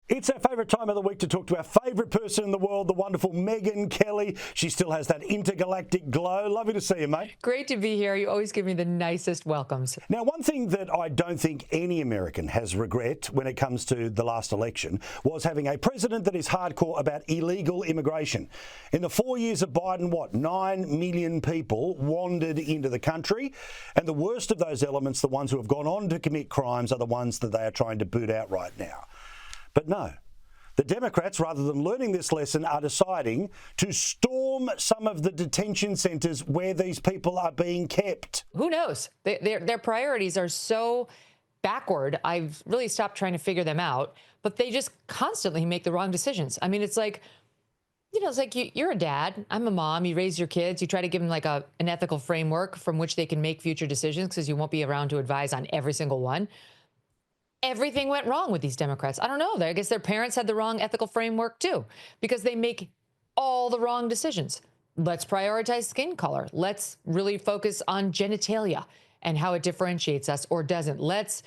It's our favourite time of the week to talk to our favourite person in the world, the wonderful Megyn Kelly. She still has that intergalactic glow. Lovely to see you, mate. Great to be here. You always give me the nicest welcomes. Now, one thing that I don't think any American has regret when it comes to the last election was having a president that is hardcore about illegal immigration. In the 4 years of Biden, 9 million people wandered into the country. And the worst of those elements, the ones who have gone on to commit crimes, are the ones that they are trying to boot out right now. But no, the Democrats, rather than learning this lesson, are deciding to storm some of the detention centres where these people are being kept. Who knows? Their priorities are so backward. I've really stopped trying to figure them out, but they just constantly make the wrong decisions. I mean, it's like, it's like you're a dad. I'm a mom. You raise your kids. You try to give them like an ethical framework from which they can make future decisions because you won't be around to advise on every single one. Everything went wrong with these Democrats. I don't know. I guess their parents had the wrong ethical framework, too, because they make all the wrong decisions. Let's prioritize skin color. Let's really focus on genitalia and how it differentiates us or doesn't. Let's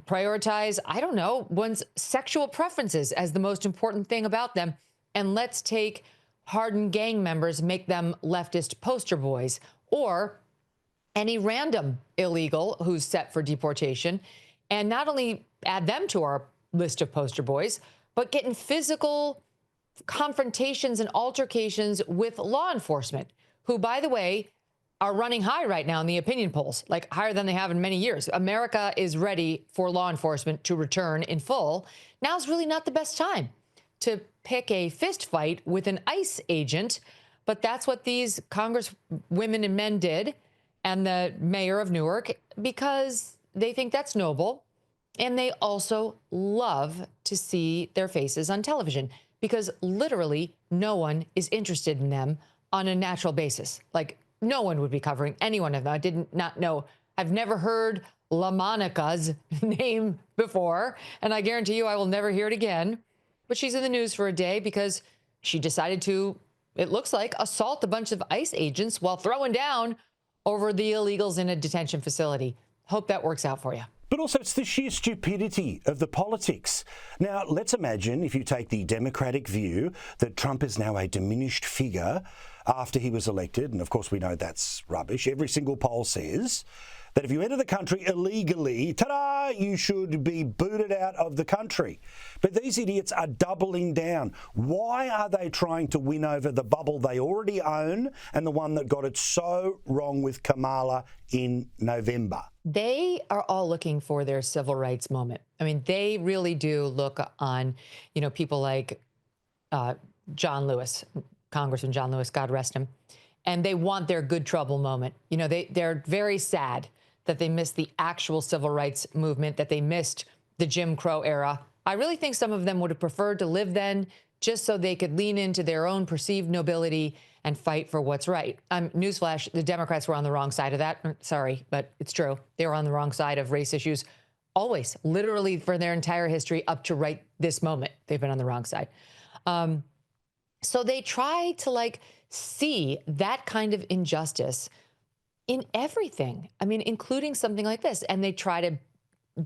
prioritize, I don't know, one's sexual preferences as the most important thing about them. And let's take hardened gang members, make them leftist poster boys, or any random illegal who's set for deportation, and not only add them to our list of poster boys, but get in physical confrontations and altercations with law enforcement, who, by the way, are running high right now in the opinion polls, like higher than they have in many years. America is ready for law enforcement to return in full. Now's really not the best time to pick a fist fight with an ICE agent, but that's what these Congresswomen and men did, and the mayor of Newark, because they think that's noble. And they also love to see their faces on television because literally no one is interested in them on a natural basis. Like no one would be covering any one of them. I did not know. I've never heard LaMonica's name before, and I guarantee you I will never hear it again. But she's in the news for a day because she decided to, it looks like, assault a bunch of ICE agents while throwing down over the illegals in a detention facility. Hope that works out for you. But also it's the sheer stupidity of the politics. Now, let's imagine, if you take the Democratic view, that Trump is now a diminished figure after he was elected. And of course, we know that's rubbish. Every single poll says that if you enter the country illegally, ta-da, you should be booted out of the country. But these idiots are doubling down. Why are they trying to win over the bubble they already own and the one that got it so wrong with Kamala in November? They are all looking for their civil rights moment. I mean, they really do look on, people like John Lewis, Congressman John Lewis, God rest him, and they want their good trouble moment. They're very sad that they missed the actual civil rights movement, that they missed the Jim Crow era. I really think some of them would have preferred to live then just so they could lean into their own perceived nobility and fight for what's right. Newsflash, the Democrats were on the wrong side of that. Sorry, but it's true. They were on the wrong side of race issues always, literally for their entire history up to right this moment. They've been on the wrong side. So they try to see that kind of injustice in everything. I mean, including something like this. And they try to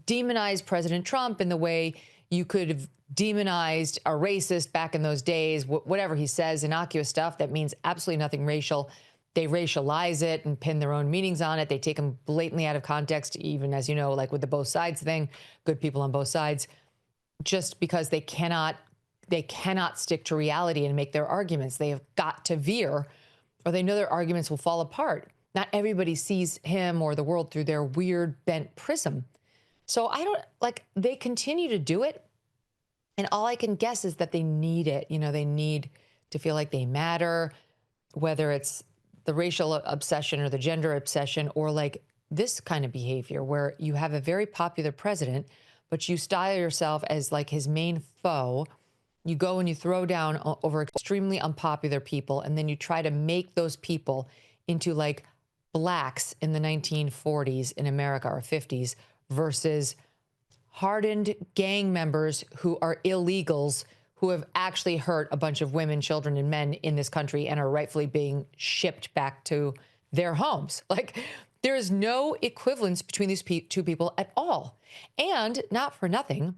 demonize President Trump in the way you could have demonized a racist back in those days, whatever he says, innocuous stuff that means absolutely nothing racial. They racialize it and pin their own meanings on it. They take them blatantly out of context, even as you know, like with the both sides thing, good people on both sides, just because they cannot stick to reality and make their arguments. They have got to veer or they know their arguments will fall apart. Not everybody sees him or the world through their weird bent prism. So they continue to do it. And all I can guess is that they need it. They need to feel like they matter, whether it's the racial obsession or the gender obsession or like this kind of behavior where you have a very popular president, but you style yourself as like his main foe. You go and you throw down over extremely unpopular people, and then you try to make those people into like blacks in the 1940s in America or 50s versus hardened gang members who are illegals who have actually hurt a bunch of women, children, and men in this country and are rightfully being shipped back to their homes. Like, there is no equivalence between these two people at all. And not for nothing,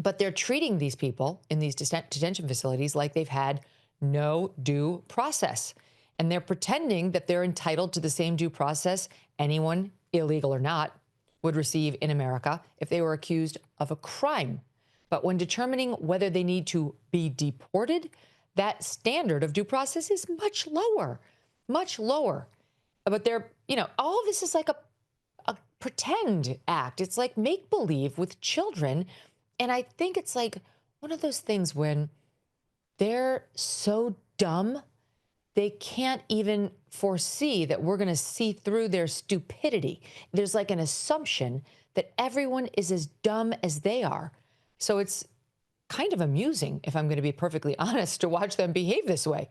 But they're treating these people in these detention facilities like they've had no due process. And they're pretending that they're entitled to the same due process anyone, illegal or not, would receive in America if they were accused of a crime. But when determining whether they need to be deported, that standard of due process is much lower, much lower. But they're, all of this is like a pretend act. It's like make believe with children. And I think it's like one of those things when they're so dumb, they can't even foresee that we're going to see through their stupidity. There's like an assumption that everyone is as dumb as they are. So it's kind of amusing, if I'm going to be perfectly honest, to watch them behave this way.